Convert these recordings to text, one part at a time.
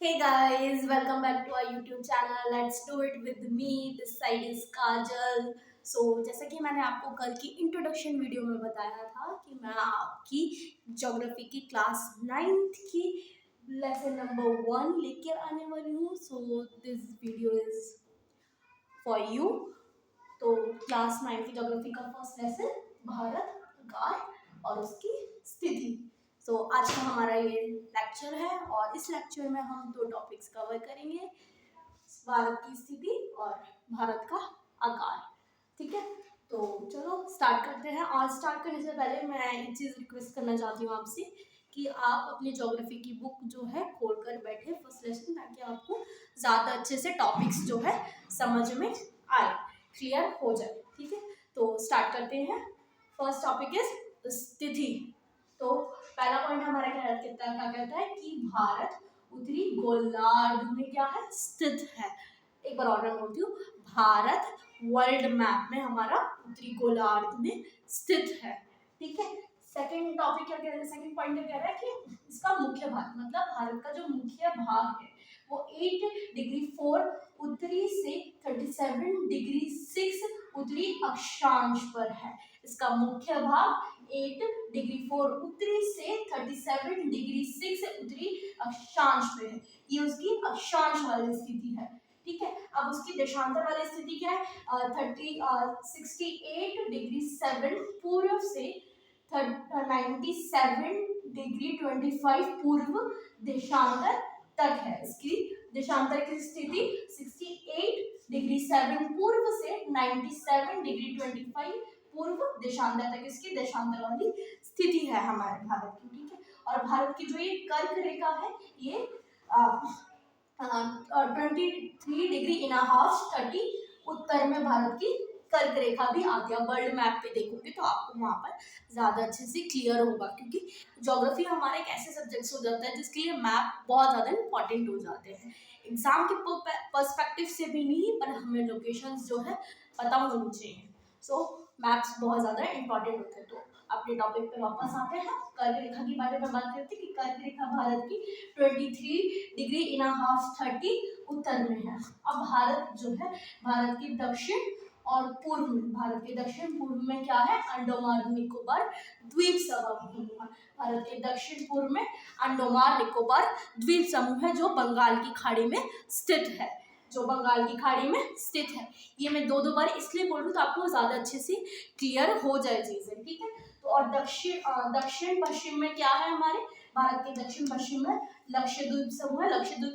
Hey guys, welcome back to our YouTube channel. Let's do it with me. This side is Kajal. जैसा कि मैंने आपको कल की इंट्रोडक्शन वीडियो में बताया था कि मैं आपकी ज्योग्राफी की क्लास 9th की लेसन नंबर 1 लेकर आने वाली हूँ. This video is for you. तो क्लास 9 की ज्योग्राफी का फर्स्ट लेसन भारत गाय और उसकी स्थिति. आज का हमारा ये लेक्चर है और इस लेक्चर में हम दो टॉपिक्स कवर करेंगे, भारत की स्थिति और भारत का आकार. ठीक है, तो चलो स्टार्ट करते हैं. और स्टार्ट करने से पहले मैं एक चीज़ रिक्वेस्ट करना चाहती हूँ आपसे कि आप अपनी ज्योग्राफी की बुक जो है खोल कर बैठे फर्स्ट लेसन, ताकि आपको ज़्यादा अच्छे से टॉपिक्स जो है समझ में आए, क्लियर हो जाए. ठीक है, तो स्टार्ट करते हैं. फर्स्ट टॉपिक इज स्थिति. तो पहला पॉइंट हमारा क्या कहता है कि भारत उत्तरी गोलार्ध में क्या है, स्थित है. एक बार और मैं बोलती हूँ, भारत वर्ल्ड मैप में हमारा उत्तरी गोलार्ध में स्थित है. ठीक है. सेकंड टॉपिक क्या कह रहा है, सेकंड पॉइंट क्या कह रहा है कि इसका मुख्य भाग, मतलब भारत का जो मुख्य भाग है वो 8 डिग्री 4 उत्तरी से 37 डिग्री 6 उत्तरी अक्षांश पर है. इसका मुख्य भाग 8 डिग्री 4 उत्तरी से 37 डिग्री 6 उत्तरी अक्षांश पे है. ये उसकी अक्षांश वाली स्थिति है. ठीक है. अब उसकी देशांतर वाली स्थिति क्या है, 68 डिग्री 7 पूर्व से 97 डिग्री 25 पूर्व देशांतर तक है. इसकी देशांतर की स्थिति 68 डिग्री 7 पूर्व से 97 डिग्री 25 पूर्व देशांतर तक इसकी देशांतर वाली स्थिति है हमारे भारत की. ठीक है. और भारत की जो ये कर्क रेखा है ये 23 डिग्री इन हाफ 30 उत्तर में भारत की कर्क रेखा भी आती है. वर्ल्ड मैप पे देखोगे तो आपको वहां पर ज्यादा अच्छे से क्लियर होगा, क्योंकि ज्योग्राफी हमारा एक ऐसे सब्जेक्ट्स हो जाता है जिसके लिए मैप बहुत ज्यादा इंपॉर्टेंट हो जाते हैं. एग्जाम के पर्सपेक्टिव से भी नहीं, पर हमें लोकेशंस जो है पता होनी चाहिए. मैप्स बहुत ज्यादा इंपॉर्टेंट होते हैं. तो अपने टॉपिक पे वापस आते हैं. कर्क रेखा के बारे में बात करते हैं कि कर्क रेखा भारत की 23 डिग्री इन हाफ 30 उत्तर में है. अब भारत जो है, भारत की दक्षिण और पूर्व में, भारत के दक्षिण पूर्व में क्या है, अंडमान निकोबार द्वीप समूह. भारत के दक्षिण पूर्व में अंडमान निकोबार द्वीप समूह है जो बंगाल की खाड़ी में स्थित है. जो बंगाल की खाड़ी में स्थित है. ये मैं दो बार इसलिए बोल रही हूँ तो आपको ज्यादा अच्छे से क्लियर हो जाए चीजें. ठीक है. तो और दक्षिण पश्चिम में क्या है, हमारे भारत के दक्षिण पश्चिम में लक्षद्वीप समूह है. लक्षद्वीप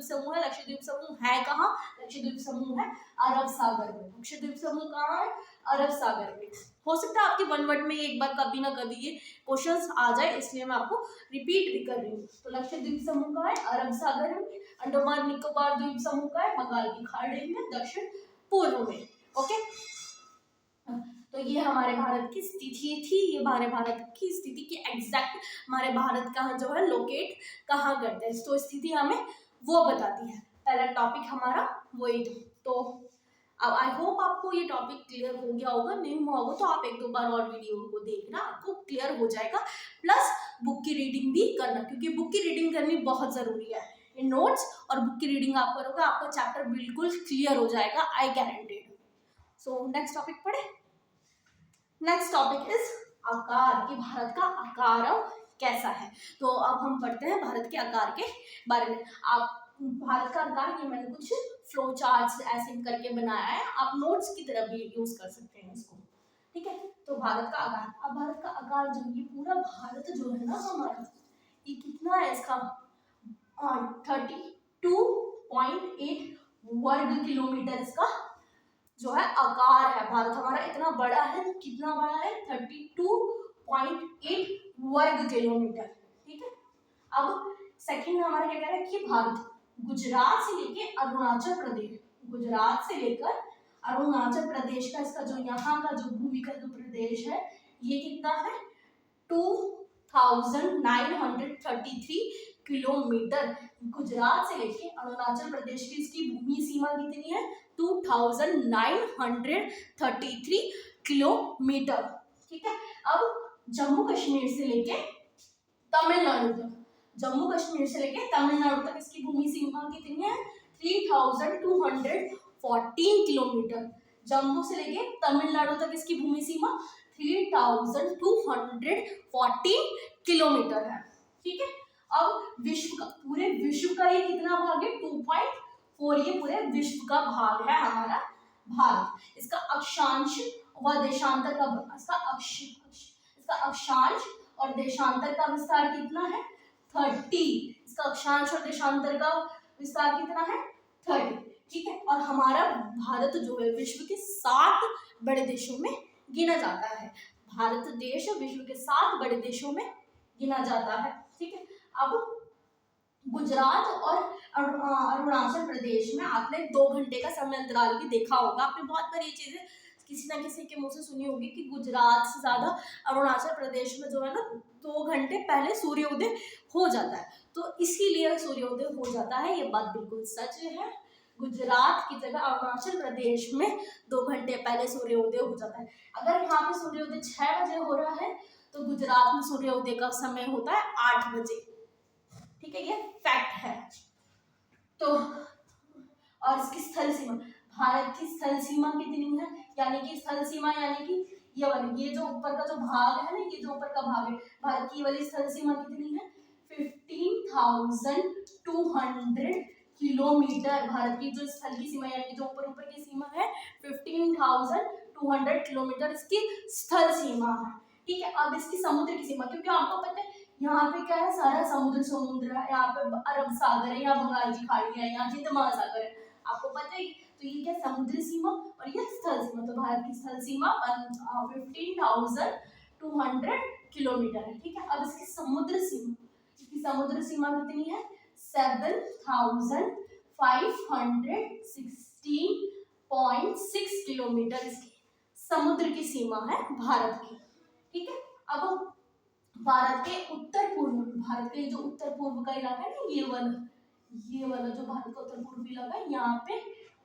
समूह है कहाँ, लक्षद्वीप समूह है अरब सागर में. लक्षद्वीप समूह कहाँ है, अरब सागर में. हो सकता है आपकी वन वर्ड में एक बार कभी ना कभी ये क्वेश्चंस आ जाए, इसलिए मैं आपको रिपीट भी कर रही हूँ. तो लक्षद्वीप समूह का है अरब सागर में, अंडमान निकोबार द्वीप समूह का है बंगाल की खाड़ी में दक्षिण पूर्व में. ओके. तो ये हमारे भारत की स्थिति थी. ये हमारे भारत की स्थिति की एग्जैक्ट हमारे भारत का जो है लोकेट कहाँ करते हैं, तो स्थिति हमें वो बताती है. पहला टॉपिक हमारा वही था. तो अब आई होप आपको ये टॉपिक क्लियर हो गया होगा. नहीं हुआ होगा तो आप एक दो बार और वीडियो को देखना, आपको क्लियर हो जाएगा. प्लस बुक की रीडिंग भी करना, क्योंकि बुक की रीडिंग करनी बहुत जरूरी है. इन नोट्स और बुक की रीडिंग आप करोगे आपका चैप्टर बिल्कुल क्लियर हो जाएगा, आई गारंटेड. नेक्स्ट टॉपिक पढ़े. नेक्स्ट टॉपिक इज आकार, कि भारत का आकार कैसा है. तो अब हम पढ़ते हैं भारत के आकार के बारे में. आप भारत का आकार, ये मैंने कुछ फ्लो चार्ट्स ऐसे करके बनाया है, आप नोट्स की तरह भी यूज कर सकते हैं इसको. ठीक है. तो भारत का आकार, अब भारत का आकार जो ये पूरा भारत जो है ना हमारा, ये कितना है, इसका 32.8 वर्ग किलोमीटर इसका जो है आकार है. भारत हमारा इतना बड़ा है. कितना बड़ा है, 32.8 वर्ग किलोमीटर. ठीक है. अब सेकंड हमारा क्या कह रहा है कि भारत गुजरात से लेकर अरुणाचल प्रदेश, गुजरात से लेकर अरुणाचल प्रदेश का इसका जो यहाँ का जो भूमिगत प्रदेश है ये कितना है, 2933 किलोमीटर. गुजरात से लेके अरुणाचल प्रदेश की इसकी भूमि सीमा कितनी है, 2933 किलोमीटर. ठीक है. अब जम्मू कश्मीर से लेके तमिलनाडु तक, जम्मू कश्मीर से लेके तमिलनाडु तक इसकी भूमि सीमा कितनी है 3214 किलोमीटर। जम्मू से लेके तमिलनाडु तक इसकी भूमि सीमा 3214 किलोमीटर है। ठीक है, अब विश्व का, पूरे विश्व का ये कितना भाग है 2.4, ये पूरे विश्व का भाग है हमारा भारत। इसका अक्षांश व देशांतर का, इसका अक्षांश और देशांतर का विस्तार कितना है 30। इसका अक्षांश और देशांतर का विस्तार कितना है 30। ठीक है, और हमारा भारत जो है विश्व के 7 बड़े देशों में गिना जाता है। भारत देश विश्व के 7 बड़े देशों में गिना जाता है। ठीक है, अब गुजरात और अरुणाचल प्रदेश में आपने 2 घंटे का समय अंतराल भी देखा होगा। आपने बहुत बार ये चीजें किसी ना किसी के मुंह से सुनी होगी कि गुजरात से ज्यादा अरुणाचल प्रदेश में जो है ना 2 घंटे पहले सूर्योदय हो जाता है, तो इसीलिए सूर्योदय हो जाता है। ये बात बिल्कुल सच है, गुजरात की जगह अरुणाचल प्रदेश में 2 घंटे पहले सूर्योदय हो जाता है। अगर यहाँ पे सूर्योदय 6 बजे हो रहा है तो गुजरात में सूर्योदय का समय होता है 8 बजे। ठीक है, ये फैक्ट है। तो और इसकी स्थल सीमा, भारत की स्थल सीमा कितनी है, यानी कि स्थल सीमा यानी कि ये वाली, ये जो ऊपर का जो भाग है ना, ये जो ऊपर का भाग है, भारत की वाली स्थल सीमा कितनी है 15,200 किलोमीटर। भारत की जो स्थल की सीमा यानी जो ऊपर की सीमा है 15,200 किलोमीटर इसकी स्थल सीमा है। ठीक है, अब इसकी समुद्र की सीमा, क्योंकि आपको पता है यहाँ पे क्या है, सारा समुद्र है, यहाँ पे अरब सागर है, यहाँ बंगाल की खाड़ी है, यहाँ हिंद महासागर है, आपको पता है। तो ये क्या समुद्री सीमा और ये स्थल सीमा, तो भारत की स्थल सीमा 15,200 किलोमीटर है। ठीक है, अब इसकी समुद्र सीमा कितनी है 7,516.6 किलोमीटर इसकी समुद्र की सीमा है भारत की। ठीक है, अब भारत के उत्तर पूर्व, भारत के जो उत्तर पूर्व का इलाका है ना, ये वाला जो भारत का उत्तर पूर्वी इलाका है, यहाँ पे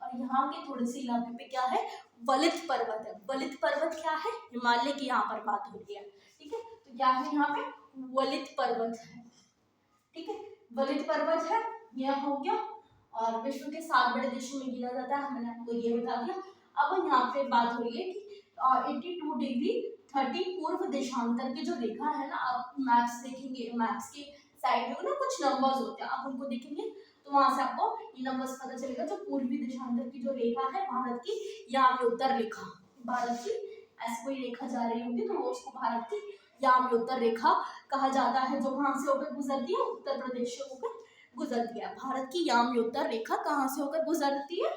और यहाँ के थोड़े से इलाके पे क्या है वलित पर्वत है। वलित पर्वत क्या है, हिमालय की यहाँ पर बात हो रही है। ठीक है, तो क्या है यहाँ पे वलित पर्वत है। ठीक है, वलित पर्वत है, यह हो गया, और विश्व के 7 बड़े देशों में गिना जाता है, मैंने आपको ये बता दिया। अब यहाँ पे बात हो रही है कि 82 डिग्री 30 पूर्व देशांतर की जो रेखा है ना, आप मैप्स देखेंगे, मैप्स के साइड में ना कुछ नंबर्स होते हैं, आप उनको देखेंगे तो वहां से आपको ये नंबर्स पता चलेगा। जो पूर्वी देशांतर की जो रेखा है भारत की, याम्योत्तर रेखा, भारत की ऐसी कोई रेखा जा रही होगी तो वो उसको भारत की याम्योत्तर रेखा कहा जाता है, जो कहाँ से होकर गुजरती है, उत्तर प्रदेश से होकर गुजरती है। भारत की याम्योत्तर रेखा कहाँ से होकर गुजरती है,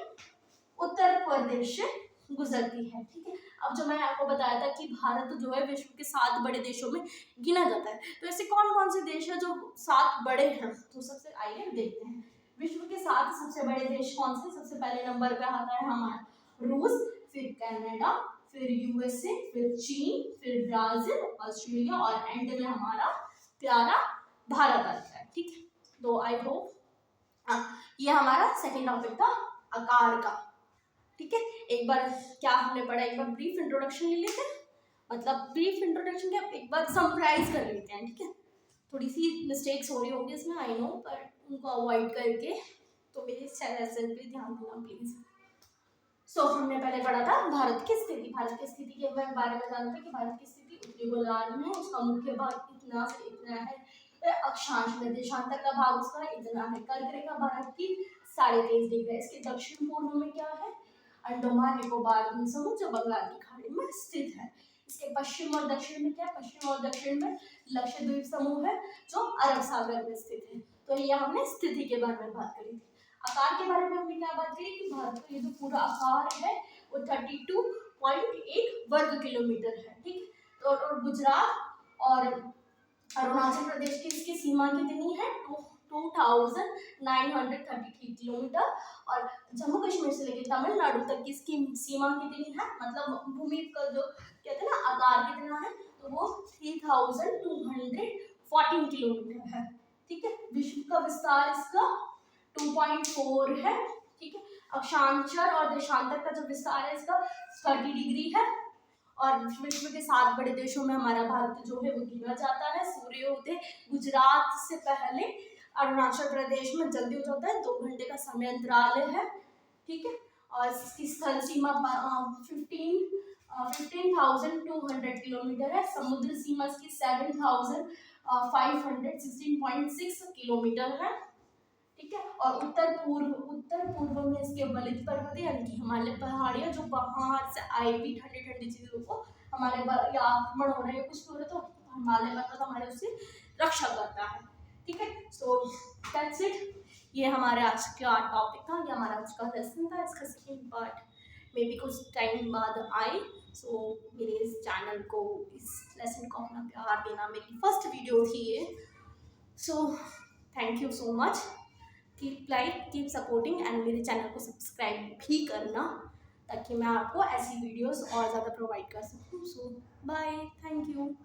उत्तर प्रदेश से गुजरती है। ठीक है, अब जो मैंने आपको बताया था कि भारत जो है विश्व के 7 बड़े देशों में गिना जाता है, तो ऐसे कौन कौन से देश है जो 7 बड़े हैं, तो सबसे आइए देखते हैं विश्व के 7 सबसे बड़े देश कौन से। सबसे पहले नंबर पे आता है हमारा रूस, फिर कनाडा, फिर यूएसए, फिर चीन, फिर ब्राजील, ऑस्ट्रेलिया और एंड में हमारा प्यारा भारत आता है। ठीक है, तो आई होप ये हमारा सेकेंड टॉपिक था आकार का। ठीक है, एक बार क्या हमने पढ़ा, एक बार ब्रीफ इंट्रोडक्शन ले लेते हैं, मतलब ब्रीफ इंट्रोडक्शन क्या, एक बार समराइज कर लेते हैं। ठीक है, थोड़ी सी मिस्टेक्स हो रही होंगी इसमें, आई नो, पर उनको अवॉइड करके तो मेरे सेशन पे ध्यान देना प्लीज। सो हमने पहले पढ़ा था भारत की स्थिति। भारत की स्थिति के बारे में जानते हैं कि भारत की स्थिति उत्तरी गोलार्ध में, उसका मुख्य भाग इतना से इतना है, अक्षांश में देशांतर का भाग उसका इतना है, कर्क रेखा भारत की 23.5 डिग्री है। इसके दक्षिण पूर्व में क्या है, अंडमान निकोबार द्वीप समूह जो बंगाल की खाड़ी में स्थित है। इसके पश्चिम और दक्षिण में क्या, पश्चिम और दक्षिण में लक्षद्वीप समूह है जो अरब सागर में स्थित है। तो ये हमने स्थिति के बारे में बात करी थी। आकार के बारे में हमने क्या बात करी कि भारत का ये जो पूरा आकार है वो 32.8 वर्ग किलोमीटर है। ठीक है, तो और गुजरात और अरुणाचल प्रदेश की इसकी सीमा कितनी है 2,933 किलोमीटर, और जम्मू कश्मीर से लेकर तमिलनाडु तक की इसकी सीमा कितनी है, मतलब भूमि का जो कहते हैं ना आकार कितना है, तो वो 3,214 किलोमीटर है। ठीक है, विश्व का विस्तार इसका 2.4 है। ठीक है, अक्षांशर और देशांतर का जो विस्तार है इसका 30 डिग्री है, और विश्व के 7 बड़े देशों में हमारा भारत जो है वो गिना जाता है। सूर्योदय गुजरात से पहले अरुणाचल प्रदेश में जल्दी हो जाता है, 2 घंटे का समय अंतराल है, ठीक है। और इसकी स्थल सीमा 15,200 किलोमीटर है। समुद्र सीमा इसकी 7,516.6 किलोमीटर है, ठीक है। और उत्तर पूर्व में इसके बलित पर्वत यानी कि हिमालय पहाड़ियां, जो बाहर से आई हुई ठंडी ठंडी चीजों को हमारे या आक्रमण हो रहे हैं कुछ हो रहे तो हिमालय पर्वत हमारे उससे रक्षा करता है, ठीक है। सो दैट्स इट, ये हमारे आज का टॉपिक था, ये हमारा आज का लेसन था। इसका सेकेंड पार्ट मे बी कुछ टाइम बाद आए। सो मेरे इस चैनल को, इस लेसन को अपना प्यार देना, मेरी फर्स्ट वीडियो थी ये। So thank you so much, keep like, keep supporting and मेरे चैनल को सब्सक्राइब भी करना ताकि मैं आपको ऐसी वीडियोस और ज़्यादा प्रोवाइड कर सकूँ। सो बाय, थैंक यू।